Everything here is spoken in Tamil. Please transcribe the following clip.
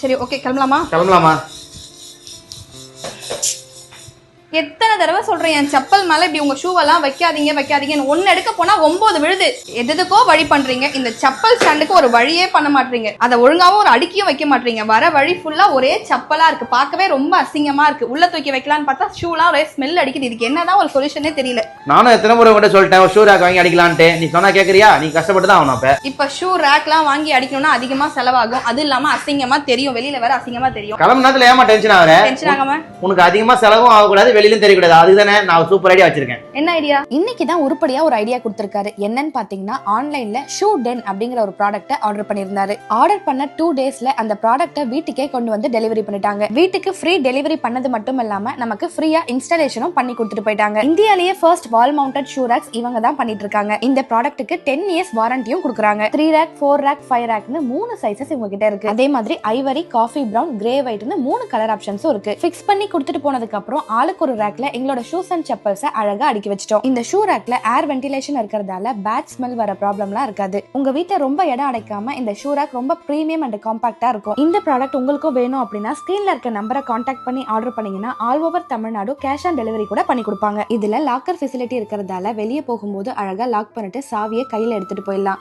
சரி ஓகே கிளம்பலாமா? கிளம்பலாமா? எத்தனை தடவை சொல்றேன் என் செப்பல் மேல இப்படி உங்க ஷூவெல்லாம் வைக்காதீங்க ஒன்னு எடுக்க போனா 9 விழுது. எதுக்கோ வழி பண்றீங்க. இந்த செப்பல் ஸ்டாண்டுக்கு ஒரு வழியே பண்ண மாட்டீங்க. அதை ஒழுங்காவும் ஒரு அடுக்கியும் வைக்க மாட்டீங்க. வர வழி ஃபுல்லா ஒரே செப்பலா இருக்கு. பார்க்கவே ரொம்ப அசிங்கமா இருக்கு. உள்ள தூக்கி வைக்கலான்னு பார்த்தா ஷூலாம் ஒரே ஸ்மெல் அடிக்குது. இதுக்கு என்னதான் ஒரு சொல்யூஷனே தெரியல. நானும் எத்தனை முறை உங்கள்கிட்ட சொல்லிட்டேன் ஷூ ரேக் வாங்கி அடிக்கலான்ட்டு. நீ சொன்னா கேக்குறியா? நீ கஷ்டப்பட்டு தான் ஆகணும். இப்ப ஷூ ரேக்லாம் வாங்கி அடிக்கணும்னா அதிகமா செலவாகும். அது இல்லாம அசிங்கமா தெரியும். வெளியில வேற அசிங்கமா தெரியும். கிளம்பு நேரத்துல ஏமா டென்ஷன் ஆகுற? டென்ஷன் ஆகாம உனக்கு அதிகமா செலவும் ஆகக்கூடாது, வெளியிலும் தெரியக்கூடாது. அதுதானே நான் சூப்பர் ஐடியா வச்சிருக்கேன். என்ன ஐடியா? இன்னைக்கு தான் உருப்படியா ஒரு ஐடியா கொடுத்திருக்காரு. என்னன்னு பாத்தீங்கன்னா ஆன்லைன்ல ஷூ டென் அப்படிங்கிற ஒரு ப்ராடக்ட்டை ஆர்டர் பண்ணிருந்தாரு. ஆர்டர் பண்ண 2 டேஸ்ல அந்த ப்ராடக்ட்டை வீட்டுக்கே கொண்டு வந்து டெலிவரி பண்ணிட்டாங்க. வீட்டுக்கு ஃப்ரீ டெலிவரி பண்ணது மட்டும் இல்லாம நமக்கு ஃப்ரீயா இன்ஸ்டாலேஷனும் பண்ணி கொடுத்துட்டு போயிட்டாங்க. இந்தியாலேயே first wall mounted shoe racks இவங்க தான் பண்ணிட்டு இருக்காங்க. இந்த ப்ராடக்ட்டுக்கு 10 இயர்ஸ் வாரண்டியும் கொடுக்குறாங்க. 3 ரேக், 4 ரேக், 5 ரேக்னு 3 சைசஸ் இவங்க கிட்ட இருக்கு. அதே மாதிரி ஐவரி, காஃபி பிரவுன், கிரே ஒயிட்னு 3 கலர் ஆப்ஷன்ஸும் இருக்கு. ஃபிக்ஸ் பண்ணி கொடுத்துட்டு போனதுக்கு அப்புறம் ஆளுக்கு ஒரு ரேக்ல எங்களோட ஷூஸ் அண்ட் செப்பல்ஸை அழகா அடுக்கி வச்சிட்டோம். இந்த ஷூ ரேக்ல ஏர் வென்டிலேஷன் இருக்கிறதால பேட் ஸ்மெல் வர ப்ராப்ளம்லாம் இருக்காது. உங்க வீட்டை ரொம்ப இடம் அடைக்காம இந்த ஷூ ரேக் ரொம்ப பிரீமியம் அண்ட் காம்பாக்டா இருக்கும். இந்த ப்ராடக்ட் உங்களுக்கும் வேணும் அப்படின்னா ஸ்கிரீன்ல இருக்க நம்பரை கான்டாக்ட் பண்ணி ஆர்டர் பண்ணீங்கன்னா all over Tamil Nadu cash on delivery கூட பண்ணி கொடுப்பாங்க. இதுல லாக்கர் ஃபெசிலிட்டி இருக்கிறதால வெளியே போகும்போது அழகா லாக் பண்ணிட்டு சாவியை கையில எடுத்துட்டு போயிடலாம்.